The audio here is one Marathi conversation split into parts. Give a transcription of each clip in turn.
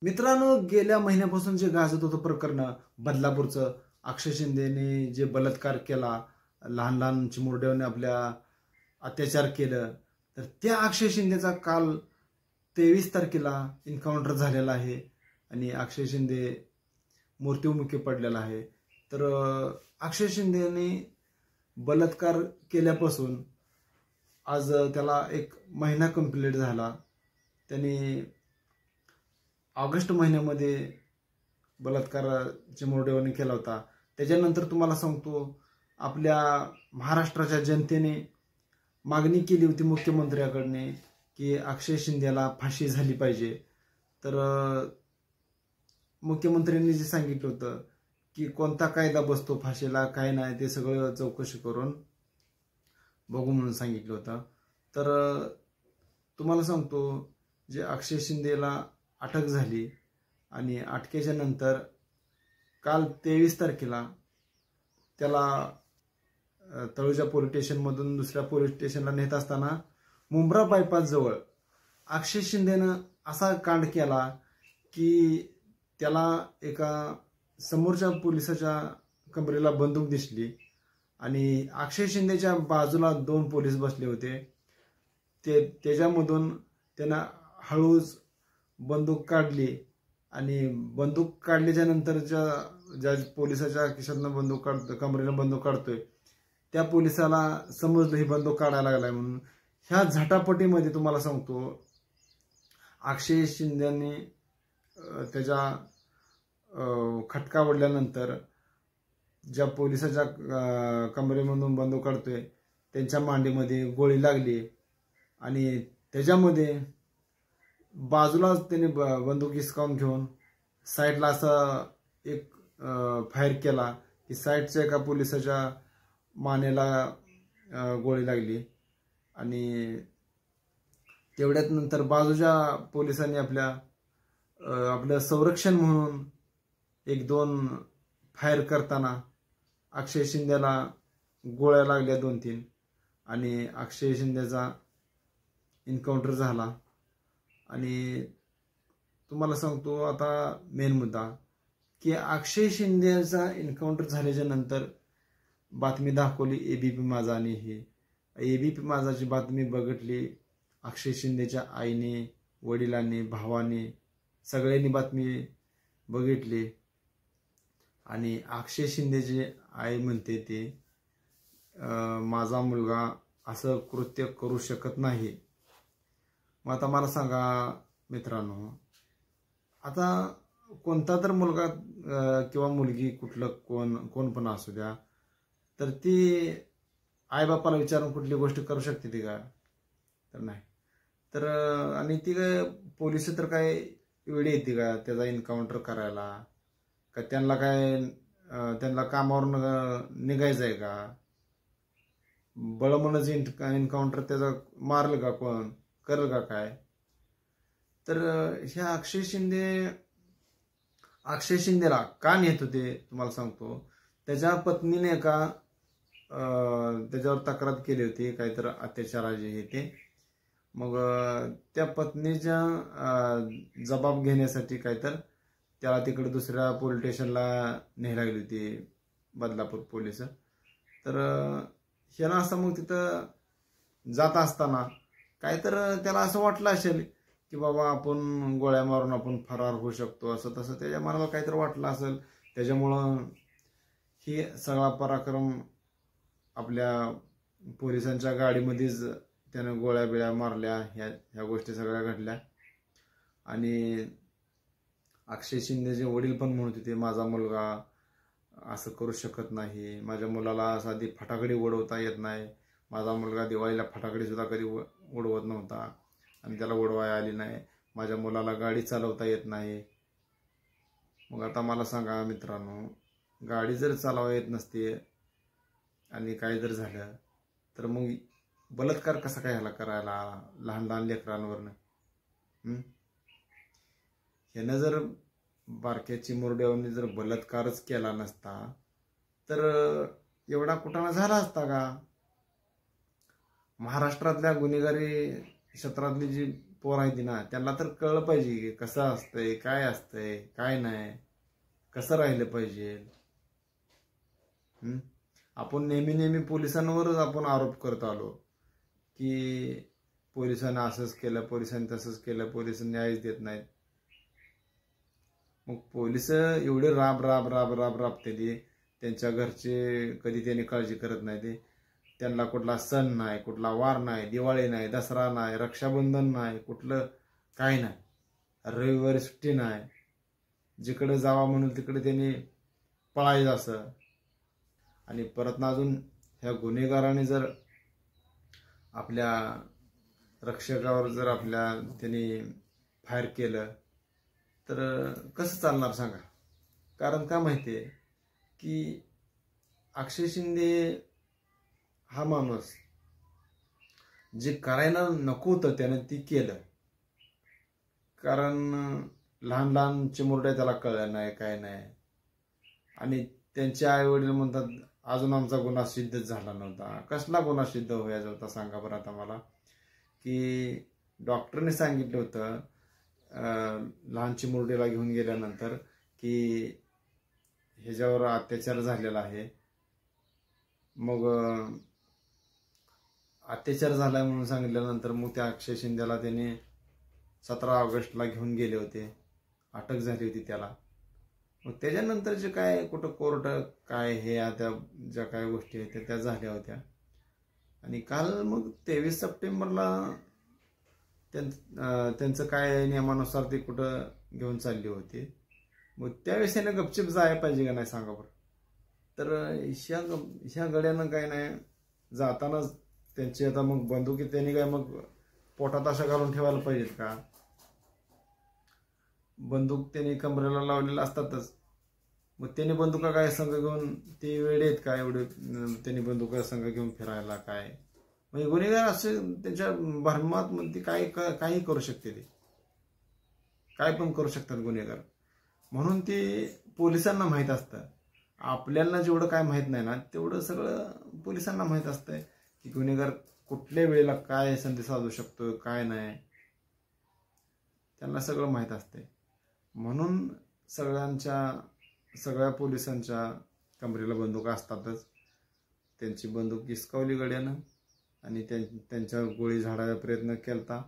मित्रांनो, गेल्या महिन्यापासून जे गाजत होतं प्रकरण बदलापूरचं, अक्षय शिंदेने जे बलात्कार केला, लहान लहान चिमुरड्याने आपल्या अत्याचार केलं, तर त्या अक्षय शिंदेचा काल 23 तारखेला एन्काउंटर झालेला आहे आणि अक्षय शिंदे मृत्युमुखी पडलेला आहे. तर अक्षय शिंदेने बलात्कार केल्यापासून आज त्याला 1 महिना कंप्लीट झाला. त्यांनी ऑगस्ट महिन्यामध्ये बलात्कार चिमुरड्याने केला होता. त्याच्यानंतर तुम्हाला सांगतो, आपल्या महाराष्ट्राच्या जनतेने मागणी केली होती मुख्यमंत्र्याकडने की अक्षय शिंदेला फाशी झाली पाहिजे. तर मुख्यमंत्र्यांनी जे सांगितलं होतं की कोणता कायदा बसतो फाशीला, काय नाही, ते सगळं चौकशी करून बघू म्हणून सांगितलं होतं. तर तुम्हाला सांगतो, जे अक्षय शिंदेला अटक झाली आणि अटकेच्या नंतर काल 23 तारखेला त्याला तळोजा पोलीस स्टेशनमधून दुसऱ्या पोलीस स्टेशनला नेत असताना मुंब्रा बायपास जवळ अक्षय शिंदेनं असा कांड केला की त्याला एका समोरच्या पोलिसाच्या कमरेला बंदूक दिसली आणि अक्षय शिंदेच्या बाजूला 2 पोलीस बसले होते. त्याच्यामधून त्यानं हळूच बंदूक काढली आणि बंदूक काढल्याच्या नंतर ज्या पोलिसाच्या खिशातनं बंदूक काढतोय, कमरेला बंदूक काढतोय, त्या पोलिसाला समजलं ही बंदूक काढायला लागलाय म्हणून. ह्या झटापटीमध्ये तुम्हाला सांगतो, अक्षय शिंदेने त्याच्या खटका ओढल्यानंतर ज्या पोलिसाच्या कमरेमधून बंदूक काढतोय त्यांच्या मांडीमध्ये गोळी लागली आणि त्याच्यामध्ये बाजूलाच त्याने बंदूक हिसकावून घेऊन साईडला असा एक फायर केला की साईडच्या एका पोलिसाच्या मानेला गोळी लागली आणि तेवढ्यात नंतर बाजूच्या पोलिसांनी आपलं संरक्षण म्हणून 1-2 फायर करताना अक्षय शिंदेला गोळ्या लागल्या 2-3 आणि अक्षय शिंदेचा एन्काउंटर झाला. आणि तुम्हाला सांगतो आता मेन मुद्दा की अक्षय शिंदेचा एन्काउंटर झाल्याच्या नंतर बातमी दाखवली एबीपी माझा आणि ही एबीपी माझाची बातमी बघितली. अक्षय शिंदेच्या आईने, वडिलांनी, भावाने सगळ्यांनी बातमी बघितली आणि अक्षय शिंदेची आई म्हणते ते माझा मुलगा असं कृत्य करू शकत नाही. मग आता मला सांगा मित्रांनो, आता कोणता तर मुलगा किंवा मुलगी कोण पण असू द्या, तर ती आईबापाला विचारून कुठली गोष्ट करू शकते ती का? तर नाही. तर आणि ती काय पोलिस तर काय वेळी येते का त्याचा एन्काउंटर करायला? का त्यांना कामावर निघायचं आहे का? बळमनच एन्काउंटर त्याचा मारलं का कोण? करल का काय? तर ह्या अक्षय शिंदेला का नेत होते तुम्हाला सांगतो. त्याच्या पत्नीने त्याच्यावर तक्रार केली होती काहीतरी अत्याचाराची हे ते. मग त्या पत्नीच्या जबाब घेण्यासाठी काहीतर त्याला तिकडे दुसऱ्या पोलीस स्टेशनला न्यायला लागली होती बदलापूर पोलीस. तर ह्याला असं मग तिथं जात असताना काहीतर त्याला असं वाटलं असेल की बाबा आपण गोळ्या मारून आपण फरार होऊ शकतो, असं तसं त्याच्या मनाला काहीतरी वाटलं असेल. त्याच्यामुळं ही सगळा पराक्रम आपल्या पोलिसांच्या गाडीमध्येच त्यानं गोळ्या बिळ्या मारल्या, ह्या गोष्टी सगळ्या घडल्या. आणि अक्षय शिंदेचे वडील पण म्हणत होते माझा मुलगा असं करू शकत नाही, माझ्या मुलाला साधी फटाकडी उडवता येत नाही, माझा मुलगा दिवाळीला फटाकडी सुद्धा कधी उडवत नव्हता आणि त्याला उडवायला आली नाही, माझ्या मुलाला गाडी चालवता येत नाही. मग आता मला सांगा मित्रांनो, गाडी जर चालवा येत नसते आणि काय जर झालं तर मग बलात्कार कसा काय ह्याला करायला लहान लहान लेकरांवरनं? ह्यानं जर बारक्या चिमुरड्यावरनी जर बलात्कारच केला नसता तर एवढा कुटाणा झाला असता का? महाराष्ट्रातल्या गुन्हेगारी क्षेत्रातली जी पोर आहे ना, त्यांना तर कळलं पाहिजे की कसं असतंय, काय नाही, कसं राहिलं पाहिजे. आपण नेहमी पोलिसांवरच आपण आरोप करत आलो की पोलिसांनी असंच केलं, पोलिसांनी तसंच केलं, पोलिसांनी न्यायच देत नाहीत. मग पोलिस एवढे राबते त्यांच्या घरचे कधी त्यांनी काळजी करत नाही. ते त्यांना कुठला सण नाही, कुठला वार नाही, दिवाळी नाही, दसरा नाही, रक्षाबंधन नाही, कुठलं काय नाही, रविवारी सुट्टी नाही, जिकडे जावा म्हणून तिकडे त्यांनी पळायचं असं. आणि परत ना अजून ह्या गुन्हेगाराने जर आपल्या रक्षकावर जर त्यांनी फायर केलं तर कसं चालणार सांगा. कारण का माहितीये की अक्षय शिंदे हा माणूस जे करायला नको होतं त्यानं ती केलं. कारण लहान लहान चिमुरड्या त्याला कळलं नाही, काय नाही. आणि त्यांचे आई वडील म्हणतात अजून आमचा गुन्हा सिद्ध झाला नव्हता. कसला गुन्हा सिद्ध व्हायचा होता सांगा बरं आता मला. की डॉक्टरने सांगितलं होतं लहान चिमुरडीला घेऊन गेल्यानंतर की ह्याच्यावर अत्याचार झालेला आहे. मग अत्याचार झालाय म्हणून सांगितल्यानंतर मग त्या अक्षय शिंदेला त्याने 17 ऑगस्टला घेऊन गेले होते. अटक झाली होती त्याला. मग त्याच्यानंतरचे काय कुठं कोर्ट काय हे आता ज्या काय गोष्टी आहेत त्या झाल्या होत्या. आणि काल मग 23 सप्टेंबरला त्यांचं काय नियमानुसार ते कुठं घेऊन चालली होती. मग त्यावेळेस त्याने गपचिप जायला पाहिजे का नाही सांगा बरं. तर ह्या गड्यानं काय नाही जातानाच त्यांची आता मग बंदुकी त्यांनी काय मग पोटात अशा घालून ठेवायला पाहिजेत का. बंदूक त्यांनी कमरेला लावलेला असतातच. मग त्यांनी बंदुका काय संघ घेऊन ते वेळे आहेत का एवढे त्यांनी बंदुका संघ घेऊन फिरायला काय. म्हणजे गुन्हेगार असे त्यांच्या भरमात मध्ये काही करू शकते. ते काय पण करू शकतात गुन्हेगार. म्हणून ते पोलिसांना माहीत असतं. आपल्याला जेवढं काय माहीत नाही ना तेवढं सगळं पोलिसांना माहीत असतंय की गुन्हेगार कुठल्या वेळेला काय संधी साधू शकतो, काय नाही, त्यांना सगळं माहीत असतंय. म्हणून सगळ्या पोलिसांच्या कमरेला बंदुका असतातच. त्यांची बंदूक हिसकावली गड्यानं आणि त्यांच्यावर गोळी झाडायचा प्रयत्न केलता.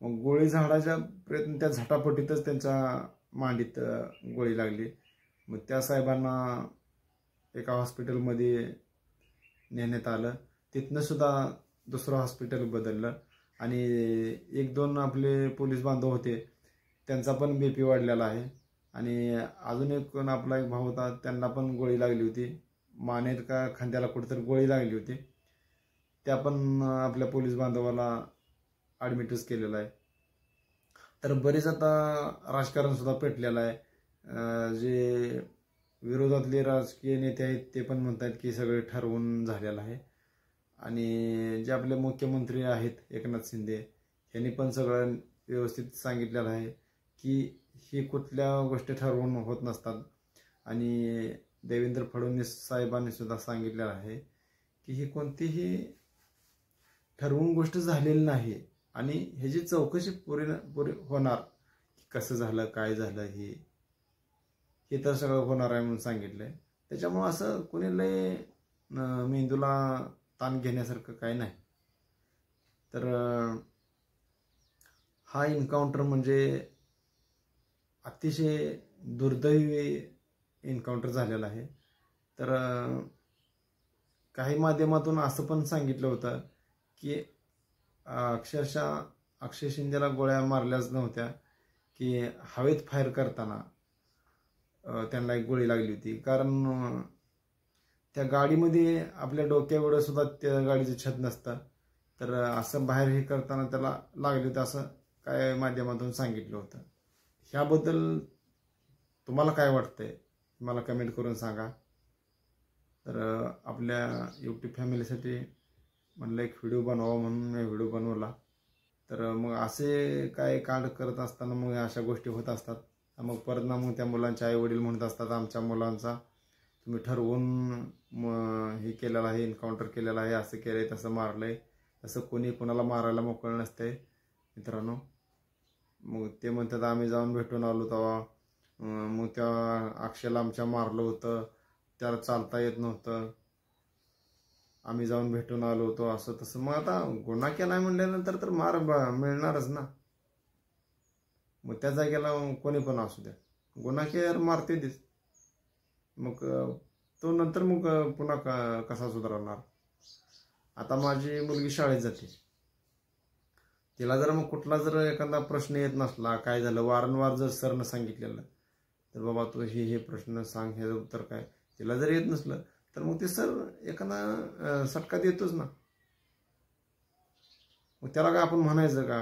मग गोळी झाडायचा प्रयत्न त्या झटापटीतच त्यांच्या मांडीत गोळी लागली. मग त्या साहेबांना एका हॉस्पिटलमध्ये नेण्यात आलं. तिथनं सुद्धा दुसरं हॉस्पिटल बदललं. आणि 1-2 आपले पोलीस बांधव होते त्यांचा पण BP वाढलेला आहे. आणि अजून एक आपला एक भाऊ होता त्यांना पण गोळी लागली होती. मानेत का खांद्याला कुठेतरी गोळी लागली होती. त्या पण आपल्या पोलीस बांधवाला ॲडमिटच केलेलं आहे. तर बरेच आता राजकारण सुद्धा पेटलेलं आहे. जे विरोधातले राजकीय नेते आहेत ते पण म्हणतात की सगळे ठरवून झालेलं आहे. आणि जे आपले मुख्यमंत्री आहेत एकनाथ शिंदे यांनी पण सगळं व्यवस्थित सांगितलेलं आहे की ही कुठल्या गोष्टी ठरवून होत नसतात. आणि देवेंद्र फडणवीस साहेबांनी सुद्धा सांगितलेलं आहे की ही कोणतीही ठरवून गोष्ट झालेली नाही. आणि ह्याची चौकशी पुरी होणार. कसं झालं, काय झालं, हे तर सगळं होणार आहे म्हणून सांगितलंय. त्याच्यामुळं असं कोणी लय मेंदूला ताण घेण्यासारखं काय नाही. तर हा एन्काउंटर म्हणजे अतिशय दुर्दैवी एन्काउंटर झालेला आहे. तर काही माध्यमातून असं पण सांगितलं होतं की अक्षरशः अक्षय शिंदेला गोळ्या मारल्याच नव्हत्या की हवेत फायर करताना त्यांना एक गोळी लागली होती. कारण त्या गाडीमध्ये आपल्या डोक्याएवढं सुद्धा त्या गाडीचं छत नसतं. तर असं बाहेर हे करताना त्याला लागले होते असं काय माध्यमातून सांगितलं होतं. ह्याबद्दल तुम्हाला काय वाटतंय मला कमेंट करून सांगा. तर आपल्या YouTube फॅमिलीसाठी म्हणलं एक व्हिडिओ बनवावा म्हणून मी व्हिडिओ बनवला. तर मग असे काय कांड करत असताना मग अशा गोष्टी होत असतात. मग परत ना मग त्या मुलांचे आई वडील म्हणत असतात आमच्या मुलांचा तुम्ही ठरवून हे केलेलं आहे, एन्काउंटर केलेलं आहे, असं केलंय, तसं मारलंय. तसं कोणी कोणाला मारायला मोकळं नसतंय. मित्रांनो. मग ते म्हणतात आम्ही जाऊन भेटून आलो तेव्हा मग त्या अक्षयला आमच्या मारलं होतं, त्याला चालता येत नव्हतं, आम्ही जाऊन भेटून आलो होतो असं तसं. मग आता गुन्हा केलाय म्हणल्यानंतर तर मार मिळणारच ना. मग त्या जागेला कोणी पण असू द्या, गुन्हा केल्यावर मारते देच. मग तो नंतर मग पुन्हा कसा सुधारणार. आता माझी मुलगी शाळेत जाते, तिला जर मग कुठला जर एखादा प्रश्न येत नसला, काय झालं वारंवार जर सरनं सांगितलेलं तर बाबा तू हे प्रश्न सांग, हे उत्तर काय, तिला जर येत नसलं तर मग ते सर एखादा सटका देतोच ना. मग त्याला काय आपण म्हणायचं का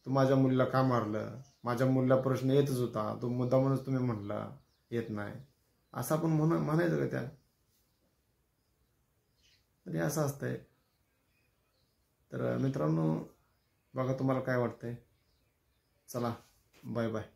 तू माझ्या मुलीला का मारलं, माझ्या मुलीला प्रश्न येतच होता, तो मुद्दामूनच तुम्ही म्हटला येत नाही, असं आपण म्हणायचं का त्या. तरी असं असतंय. तर मित्रांनो बघा तुम्हाला काय वाटतंय. चला बाय बाय.